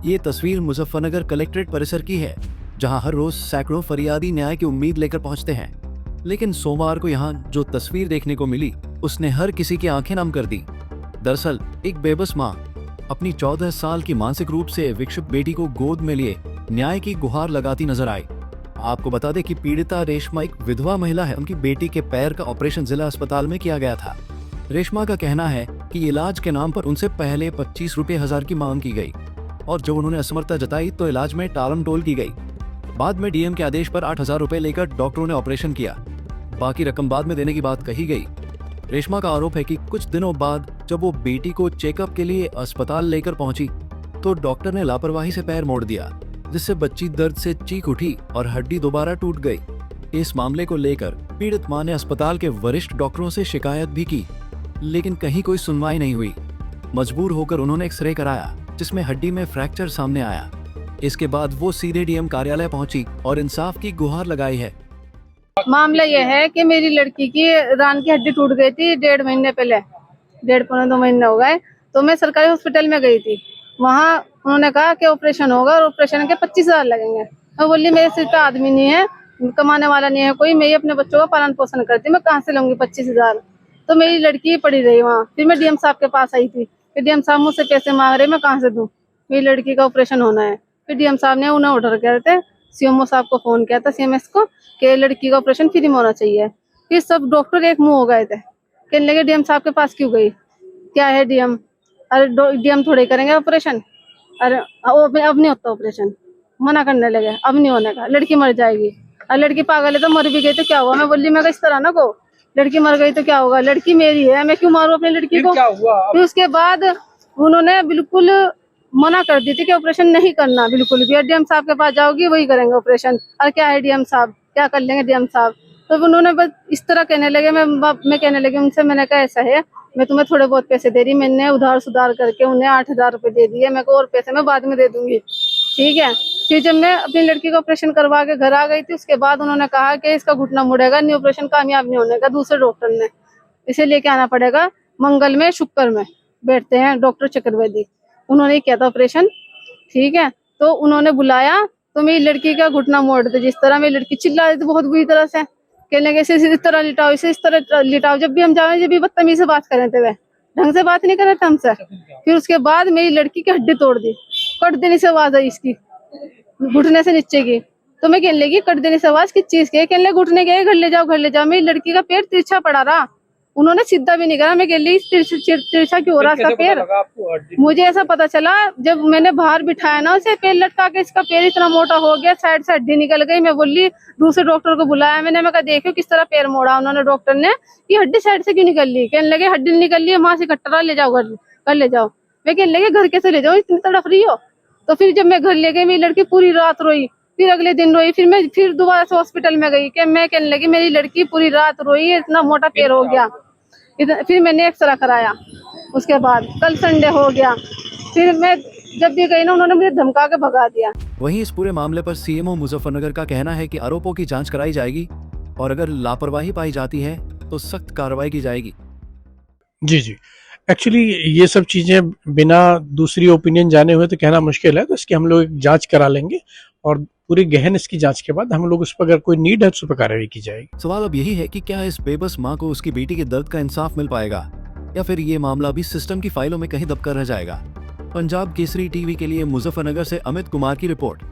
ये तस्वीर मुजफ्फरनगर कलेक्ट्रेट परिसर की है, जहां हर रोज सैकड़ों फरियादी न्याय की उम्मीद लेकर पहुंचते हैं। लेकिन सोमवार को यहां जो तस्वीर देखने को मिली, उसने हर किसी की आंखें नम कर दी। दरअसल एक बेबस मां अपनी 14 साल की मानसिक रूप से विक्षिप्त बेटी को गोद में लिए न्याय की गुहार लगाती नजर आई। आपको बता दें कि पीड़िता रेशमा एक विधवा महिला है। उनकी बेटी के पैर का ऑपरेशन जिला अस्पताल में किया गया था। रेशमा का कहना है कि इलाज के नाम पर उनसे पहले 25 रुपए हजार की मांग की गई और जब उन्होंने असमर्थता जताई तो इलाज में टालमटोल की गई। बाद में डीएम के आदेश पर 8,000 रुपए लेकर डॉक्टरों ने ऑपरेशन किया। बाकी रकम बाद में देने की बात कही गई। रेशमा का आरोप है कि कुछ दिनों बाद जब वो बेटी को चेकअप के लिए अस्पताल लेकर पहुंची तो डॉक्टर ने लापरवाही से पैर मोड़ दिया, जिससे बच्ची दर्द से चीख उठी और हड्डी दोबारा टूट गई। इस मामले को लेकर पीड़ित मां ने अस्पताल के वरिष्ठ डॉक्टरों से शिकायत भी की, लेकिन कहीं कोई सुनवाई नहीं हुई। मजबूर होकर उन्होंने एक्सरे कराया, जिसमें हड्डी में फ्रैक्चर सामने आया। इसके बाद वो सीधे डीएम कार्यालय पहुंची और इंसाफ की गुहार लगाई है। मामला यह है कि मेरी लड़की की रान की हड्डी टूट गई थी 1.5 महीने पहले, 1.5 पौने 2 महीने हो गए। तो मैं सरकारी हॉस्पिटल में गई थी। वहाँ उन्होंने कहा कि ऑपरेशन होगा और ऑपरेशन के 25,000 लगेंगे। मैं बोली मेरे सिर पे आदमी नहीं है, कमाने वाला नहीं है कोई, मैं ही अपने बच्चों का पालन पोषण करती, मैं कहाँ से लूंगी 25,000। तो मेरी लड़की पड़ी रही वहाँ। फिर मैं डीएम साहब के पास आई थी कि डीएम साहब मुझसे पैसे मांग रहे, मैं कहाँ से दूँ, मेरी लड़की का ऑपरेशन होना है। फिर डीएम साहब ने उन्हें ऑर्डर किया थे, सीएमओ साहब को फोन किया था, सीएमएस को, कि लड़की का ऑपरेशन फ्री में होना चाहिए। फिर सब डॉक्टर एक मुंह हो गए थे, कहने लगे डीएम साहब के पास क्यों गई, क्या है डीएम, अरे डीएम थोड़े करेंगे ऑपरेशन, अरे अब नहीं होता ऑपरेशन, मना करने लगे, अब नहीं होने का, लड़की मर जाएगी। और लड़की पागल है तो मर भी गई तो क्या हुआ। मैं बोली मैं इस तरह ना को, लड़की मर गई तो क्या होगा, लड़की मेरी है, मैं क्यों मारूं अपनी लड़की को। फिर उसके बाद उन्होंने बिल्कुल मना कर दी थी कि ऑपरेशन नहीं करना बिल्कुल भी। डीएम साहब के पास जाओगी वही करेंगे ऑपरेशन। और क्या है डीएम साहब, क्या कर लेंगे डीएम साहब। तो उन्होंने बस इस तरह कहने लगे। मैं कहने लगी उनसे, मैंने कहा ऐसा है, मैं तुम्हें थोड़े बहुत पैसे दे रही, मैंने उधार सुधार करके उन्हें 8,000 रुपए दे दिए, मैं को और पैसे मैं बाद में दे दूंगी, ठीक है। फिर जब मैं अपनी लड़की का ऑपरेशन करवा के घर आ गई थी, उसके बाद उन्होंने कहा कि इसका घुटना मुड़ेगा, नहीं ऑपरेशन कामयाब नहीं होने का, दूसरे डॉक्टर ने इसे लेके आना पड़ेगा। मंगल में शुक्र में बैठते हैं डॉक्टर चक्रवर्ती, उन्होंने किया था ऑपरेशन, ठीक है। तो उन्होंने बुलाया तो मेरी लड़की का घुटना मोड़ दे। जिस तरह मेरी लड़की चिल्ला रही थी बहुत बुरी तरह से, कहने लगे इस तरह लिटाओ, इसे इस तरह लिटाओ। जब भी हम जाए जब भी बदतमीजी से बात कर रहे थे, वह ढंग से बात नहीं कर रहे थे हमसे। फिर उसके बाद मेरी लड़की की हड्डी तोड़ दी, कट देने से आवाज आई इसकी, घुटने से नीचे की। तो मैं कहने लगी कट देने से आवाज किस चीज की, कहने लगे घुटने के, घर ले जाओ घर ले जाओ। मेरी लड़की का पेट तिरछा पड़ा रहा, उन्होंने सीधा भी नहीं करा। मैं कह ली तिरछा क्यों हो रहा इसका पैर। मुझे ऐसा पता चला जब मैंने बाहर बिठाया ना उसे, पैर लटका के, इसका पैर इतना मोटा हो गया, साइड से हड्डी निकल गई। मैं बोली दूसरे डॉक्टर को बुलाया मैंने, मैं कहा देखो किस तरह पैर मोड़ा। उन्होंने डॉक्टर ने, ये हड्डी साइड से क्यों निकल ली, कहने लगे हड्डी निकल ली है, माँ से कट्टा ले जाओ घर ले जाओ। मैं कहने लगे घर कैसे ले जाओ, इतनी तड़फ रही हो। तो फिर जब मैं घर ले गई, मेरी लड़की पूरी रात रोई, फिर अगले दिन रोई। फिर मैं फिर दोबारा से हॉस्पिटल में गई कि मैं कहने लगी मेरी लड़की पूरी रात रोई, इतना मोटा पैर हो गया। फिर मैंने एक्सरा कराया, उसके बाद कल संडे हो गया। फिर मैं जब भी गई ना, उन्होंने मुझे धमका के भगा दिया। वहीं इस पूरे मामले पर सीएमओ मुजफ्फरनगर का कहना है कि आरोपों की जांच कराई जाएगी और अगर लापरवाही पाई जाती है तो सख्त कार्रवाई की जाएगी। जी एक्चुअली ये सब चीज़ें बिना दूसरी ओपिनियन जाने हुए तो कहना मुश्किल है, तो इसकी हम लोग एक जांच करा लेंगे और पूरी गहन इसकी जांच के बाद हम लोग उस पर अगर कोई नीड है तो उस पर कार्रवाई की जाएगी। सवाल अब यही है कि क्या इस बेबस मां को उसकी बेटी के दर्द का इंसाफ मिल पाएगा या फिर ये मामला भी सिस्टम की फाइलों में कहीं दबकर रह जाएगा। पंजाब केसरी टीवी के लिए मुजफ्फरनगर से अमित कुमार की रिपोर्ट।